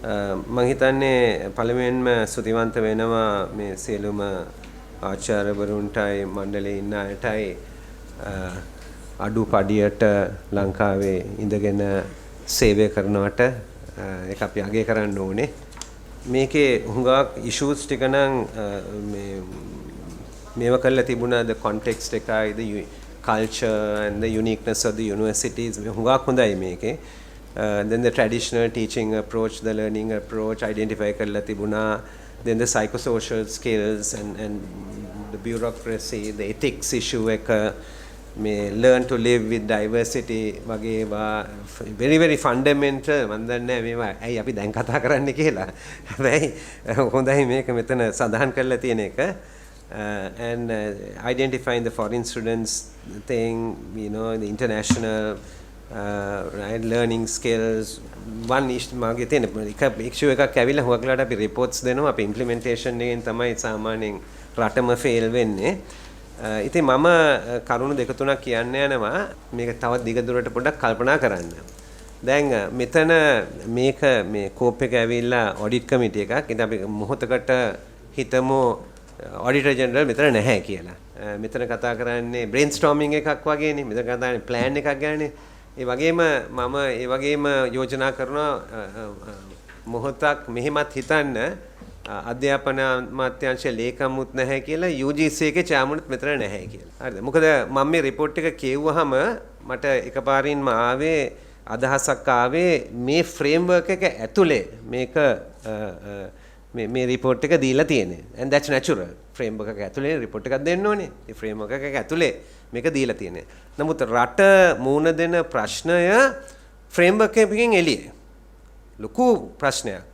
මම හිතන්නේ පළමුවෙන්ම ස්තුතිවන්ත වෙනවා මේ සියලුම ආචාර්යවරුන්ටයි මණ්ඩලයේ ඉන්න අයටයි අඩුපඩියට ලංකාවේ ඉඳගෙන සේවය කරනවට ඒක අපි අගය කරන්න ඕනේ. මේකේ හුඟක් ඉෂුස් ටික නම් මේව කරලා තිබුණා the context එකයි the culture and the uniqueness of the universities හුඟක් හොඳයි මේකේ. Then the traditional teaching approach, the learning approach identify කරලා තිබුණා. Then the psychosocial skills and the bureaucracy, the ethics issue එක මේ learn to live with diversity වගේ very very fundamental මම දන්නේ මේවා ඇයි අපි දැන් කතා කරන්නේ කියලා. හැබැයි හොඳයි මේක මෙතන සඳහන් කරලා තියෙන එක. And identifying the foreign students thing, you know, the international right learning skills one is මාගේ තියෙන එක issue එකක් ඇවිල්ලා හුඟක්ලාට අපි reports දෙනවා අපි implementation එකෙන් තමයි සාමාන්‍යයෙන් රටම fail වෙන්නේ. ඉතින් මම කරුණු දෙක තුනක් කියන්න යනවා මේක තවත් දිගදුරට පොඩ්ඩක් කල්පනා කරන්න. දැන් මෙතන මේක මේ කෝප් එක ඇවිල්ලා ඔඩිට් කමිටි එකක්. ඉතින් අපි මොහොතකට හිතමු ඔඩිටර් ජෙනරල් මෙතන නැහැ කියලා. මෙතන කතා කරන්නේ brainstorming එකක් වගේනේ. මෙතන කතා කරන්නේ plan එකක් ගැනනේ. ඒ වගේම මම ඒ වගේම යෝජනා කරනවා මොහොතක් මෙහෙමත් හිතන්න අධ්‍යාපන අමාත්‍යාංශයේ ලේකම්මුත් නැහැ කියලා UGC එකේ චාමුණුත් මෙතන නැහැ කියලා. හරිද? මොකද මම මේ report එක කියවුවාම මට එකපාරින්ම ආවේ අදහසක් ආවේ මේ framework එක ඇතුලේ මේක මේ report එක දීලා තියෙන්නේ. And that's natural. framework එක ඇතුලේ report එකක් දෙන්න ඕනේ. ඒ framework එක ඇතුලේ මේක දීලා තියෙන්නේ. නමුත් රට මූණ දෙන ප්‍රශ්නය framework එකකින් එළියේ. ලොකු ප්‍රශ්නයක්.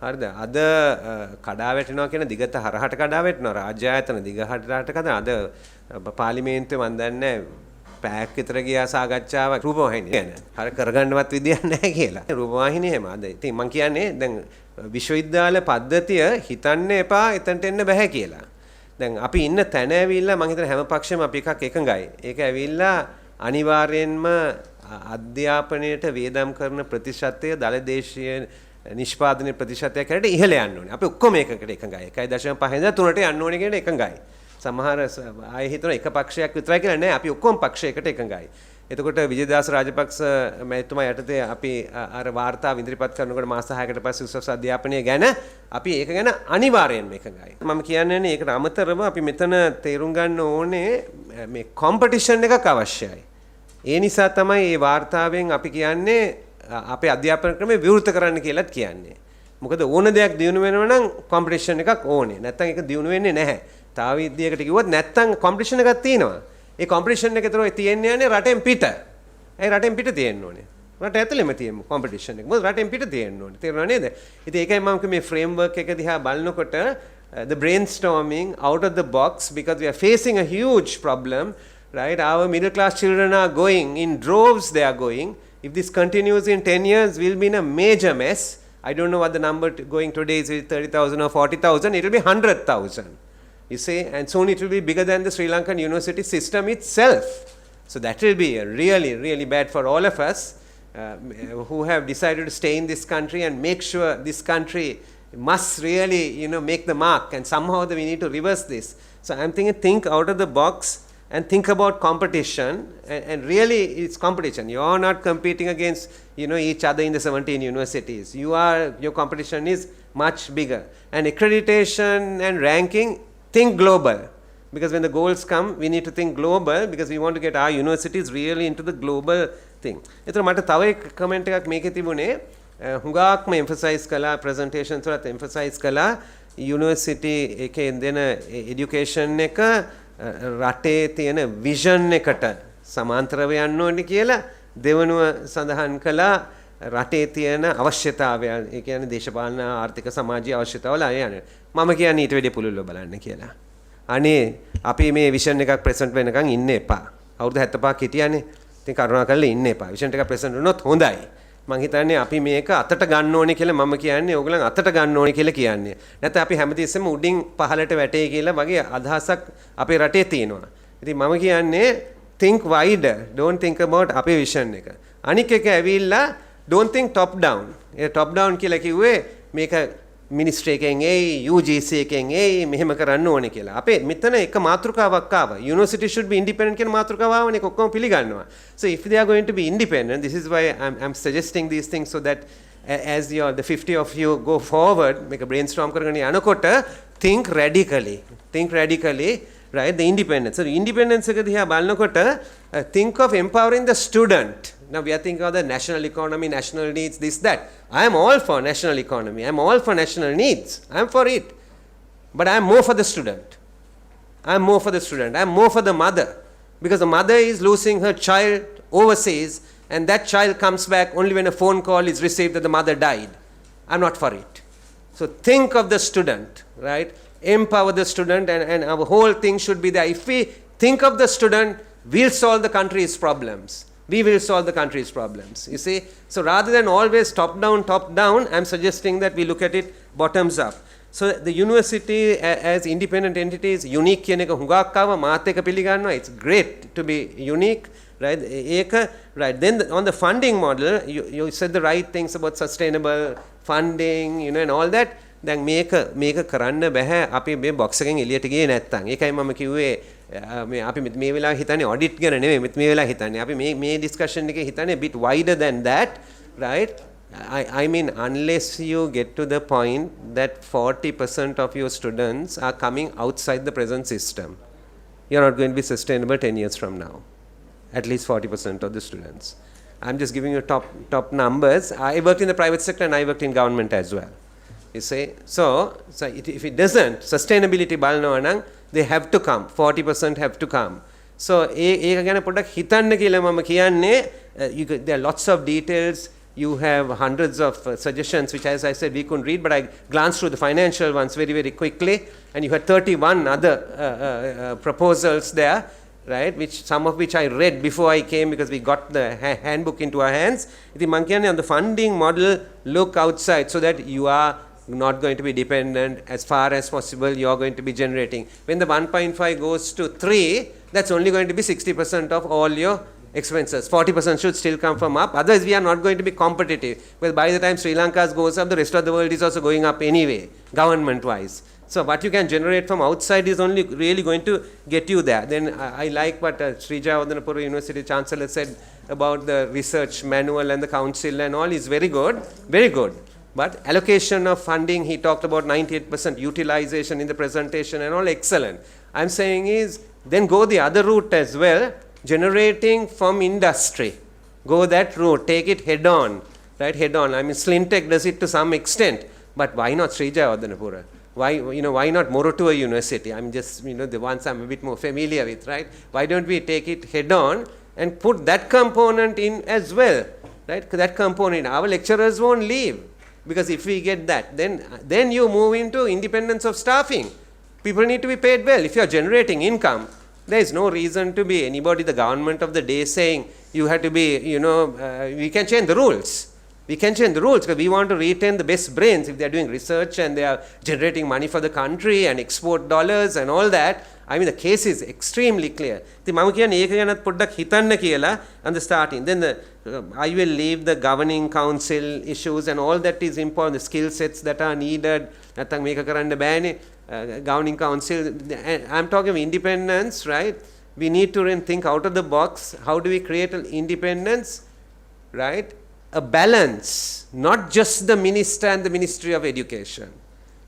හරිද? අද කඩා වැටෙනවා කියන දිගට හරහට කඩා වැටෙනවා. රාජ්‍ය ආයතන දිගහරහට කඩන අද පාර්ලිමේන්තුවේ මන් දන්නේ පැයක් විතර ගියා සාකච්ඡාවක් රූපවාහිනිය ගැන. හර කරගන්නවත් විදියක් නැහැ කියලා. රූපවාහිනිය එහෙම අද. ඉතින් මම කියන්නේ දැන් විශ්වවිද්‍යාල පද්ධතිය හිතන්න එපා එතනට එන්න බෑ කියලා. දැන් අපි ඉන්න තැන ඇවිල්ලා මම හිතන හැම පක්ෂෙම අපි එකක් එකඟයි. ඒක ඇවිල්ලා අනිවාර්යෙන්ම අධ්‍යාපනයට වේදම් කරන ප්‍රතිශතය දල දේශීය නිෂ්පාදන ප්‍රතිශතයක් හැරට ඉහළ යන්න ඕනේ. අපි ඔක්කොම එකකට එකඟයි. 1.5 ඉඳලා 3ට යන්න ඕනේ කියන එකඟයි. සමහර අය හිතන එක පක්ෂයක් විතරයි කියලා නෑ. අපි ඔක්කොම පක්ෂයකට එකඟයි. එතකොට විජේදාස රාජපක්ෂ මහත්මයා යටතේ අපි අර වාර්තාව ඉදිරිපත් කරනකොට මාස 6කට පස්සේ උසස් අධ්‍යාපනය ගැන අපි ඒක ගැන අනිවාර්යෙන්ම එකඟයි. මම කියන්නේ ඒකට අමතරව අපි මෙතන තේරුම් ගන්න ඕනේ මේ කොම්පිටිෂන් එකක් අවශ්‍යයි. ඒ නිසා තමයි මේ වාර්තාවෙන් අපි කියන්නේ අපේ අධ්‍යාපන ක්‍රමය විවෘත කරන්න කියලාත් කියන්නේ. මොකද ඕන දෙයක් දියුණු වෙනවා නම් කොම්පිටිෂන් එකක් ඕනේ. නැත්තම් ඒක දියුණු වෙන්නේ නැහැ. තව විදියකට කිව්වොත් නැත්තම් කොම්පිටිෂන් එකක් තියෙනවා. ඒ කොම්පිටිෂන් එක විතර තියෙන්නේ යන්නේ රටෙන් පිට. ඒ රටෙන් පිට තියෙන්න ඕනේ. රට ඇතුළෙම තියෙන කොම්පිටිෂන් එක. මොකද රටෙන් පිට තියෙන්න ඕනේ. තේරුණා නේද? ඉතින් ඒකයි මම මේ ෆ්‍රේම්වර්ක් එක දිහා බලනකොට the brainstorming out of the box because we are facing a huge problem, right? Our middle class children are going in droves. They are going. If this continues in 10 years, we'll be in a major mess. I don't know what the number going today is 30,000 or 40,000. It will be 100,000. You see, and soon it will be bigger than the Sri Lankan university system itself. So that will be really, really bad for all of us who have decided to stay in this country and make sure this country must really, you know, make the mark. And somehow we need to reverse this. So I'm thinking, think out of the box and think about competition. And really, it's competition. You are not competing against, you know, each other in the 17 universities. Your competition is much bigger. And accreditation and ranking. Think global, because when the goals come, we need to think global because we want to get our universities really into the global thing. එතන මට තව එක comment එකක් මේකේ තිබුණේ හුඟක්ම emphasize කළා presentations වලත් emphasize කළා university එකේ දෙන education එක රටේ තියෙන vision එකට සමාන්තරව යන්න ඕනේ කියලා දෙවනුව සඳහන් කළා රටේ තියෙන අවශ්‍යතාවයන් ඒ කියන්නේ දේශපාලන ආර්ථික සමාජීය අවශ්‍යතාවල අය යන්නේ මම කියන්නේ ඊට වැඩිය පුළුල්ව බලන්න කියලා. අනේ අපි මේ විෂන් එකක් ප්‍රසන්ට් වෙනකන් ඉන්න එපා. අවුරුදු 75ක් හිටියානේ. ඉතින් කරුණාකරලා ඉන්න එපා. විෂන් එකක් ප්‍රසන්ට් වුණොත් හොඳයි. මම හිතන්නේ අපි මේක අතට ගන්න ඕනේ කියලා මම කියන්නේ ඕගලන් අතට ගන්න ඕනේ කියලා කියන්නේ. නැත්නම් අපි හැමතිස්සෙම උඩින් පහළට වැටේ කියලා වගේ අදහසක් අපේ රටේ තියෙනවා. ඉතින් මම කියන්නේ think wider, don't think about අපේ විෂන් එක. අනික් එක ඇවිල්ලා don't think top down. top down කියලා කිව්වේ මේක මිනිස්ට්‍රි එකෙන් UGC එකෙන් මෙහෙම කරන්න ඕනේ කියලා. අපේ මෙතන එක මාතෘකාවක් ආවා. University should be independent කියන මාතෘකාව ආවනේ ඔක්කොම පිළිගන්නවා. So if they are going to be independent, this is why I'm suggesting these things so that as the 50 of you go forward, make a brainstorm කරගෙන යනකොට think radically, right? The independence. So independence එක දිහා බලනකොට think of empowering the student. Now we are thinking of the national economy, national needs, this, that. I am all for national economy. I am all for national needs. I am for it. But I am more for the student. I am more for the student. I am more for the mother. Because the mother is losing her child overseas and that child comes back only when a phone call is received that the mother died. I am not for it. So think of the student, right? Empower the student and our whole thing should be there. If we think of the student, we'll solve the country's problems. We will solve the country's problems. You see? So rather than always top down, I'm suggesting that we look at it bottoms up. So the university as independent entities, unique කියන එක හුඟක් ආව මාත් එක පිළිගන්නවා. It's great to be unique, right? Right. Then on the funding model, you said the right things about sustainable funding, and all that. දැන් මේක කරන්න බෑ අපි මේ බොක්ස් එකෙන් එළියට ගියේ නැත්තම්. ඒකයි මම කිව්වේ අපි මේ වෙලාවේ හිතන්නේ ඔඩිට් ගැන නෙමෙයි මේ වෙලාවේ හිතන්නේ. අපි මේ discussion එකේ හිතන්නේ a bit wider than that, right? I mean unless you get to the point that 40% of your students are coming outside the present system, you're not going to be sustainable 10 years from now. At least 40% of the students. I'm just giving you top numbers. I worked in the private sector and I worked in government as well. You see, so if it doesn't, sustainability balnawa nan, they have to come. 40% have to come. So ඒක ගැන පොඩ්ඩක් හිතන්න කියලා මම කියන්නේ. There are lots of details. You have hundreds of suggestions, which, as I said, we couldn't read, but I glanced through the financial ones very, very quickly, and you had 31 other proposals there, right? Some of which I read before I came because we got the handbook into our hands. The Mankyani on the funding model, look outside so that you are not going to be dependent. As far as possible, you are going to be generating. When the 1.5 goes to 3, that's only going to be 60% of all your expenses. 40% should still come from up. Otherwise, we are not going to be competitive. Well, by the time Sri Lanka goes up, the rest of the world is also going up anyway, government-wise. So what you can generate from outside is only really going to get you there. Then I like what Srija Wadanapura University Chancellor said about the research manual and the council and all is very good, very good. But allocation of funding, he talked about 98% utilization in the presentation and all, excellent. I'm saying is, then go the other route as well, generating from industry. Go that route, take it head on, right, head on. I mean, Slintech does it to some extent, but why not Srija Wadanapura? Why not Morotua University? I'm just, the ones I'm a bit more familiar with, right? Why don't we take it head on and put that component in as well, right? That component, our lecturers won't leave. Because if we get that, then you move into independence of staffing. People need to be paid well. If you are generating income, there is no reason to be anybody, the government of the day, saying you have to be, we can change the rules. We can change the rules because we want to retain the best brains. If they are doing research and they are generating money for the country and export dollars and all that, I mean, the case is extremely clear. The මම කියන්නේ ඒක ගැනත් පොඩ්ඩක් හිතන්න කියලා on the starting. Then I will leave the governing council issues and all that is important, the skill sets that are needed. නැත්නම් මේක කරන්න බෑනේ. Governing council, I'm talking of independence, right? We need to think out of the box. How do we create an independence, right? A balance, not just the minister and the Ministry of Education.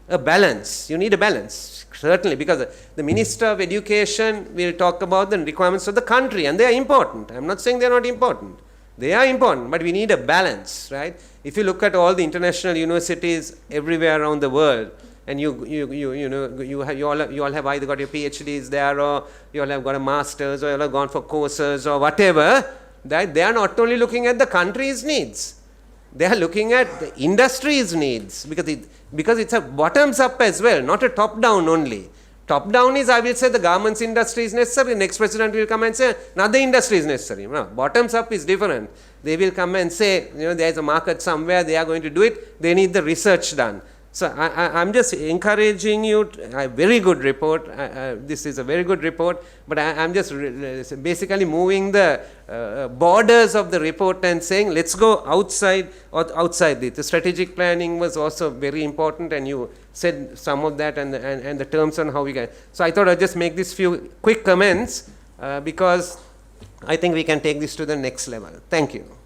A balance. You need a balance. Certainly, because the Minister of Education will talk about the requirements of the country, and they are important. I'm not saying they are not important. They are important, but we need a balance, right? If you look at all the international universities everywhere around the world, and you all have either got your PhDs there, or you all have got a master's, or you all have gone for courses, or whatever, that they are not only looking at the country's needs. They are looking at the industry's needs because it's a bottoms up as well, not a top down only. Top down is, I will say, the garments industry is necessary. Next president will come and say another industry is necessary. No, bottoms up is different. They will come and say, there is a market somewhere, they are going to do it, they need the research done. So I'm just encouraging you. A very good report. This is a very good report. But I'm just basically moving the borders of the report and saying, let's go outside or outside it. The strategic planning was also very important, and you said some of that and the terms on how we can. So I thought I'd just make these few quick comments because I think we can take this to the next level. Thank you.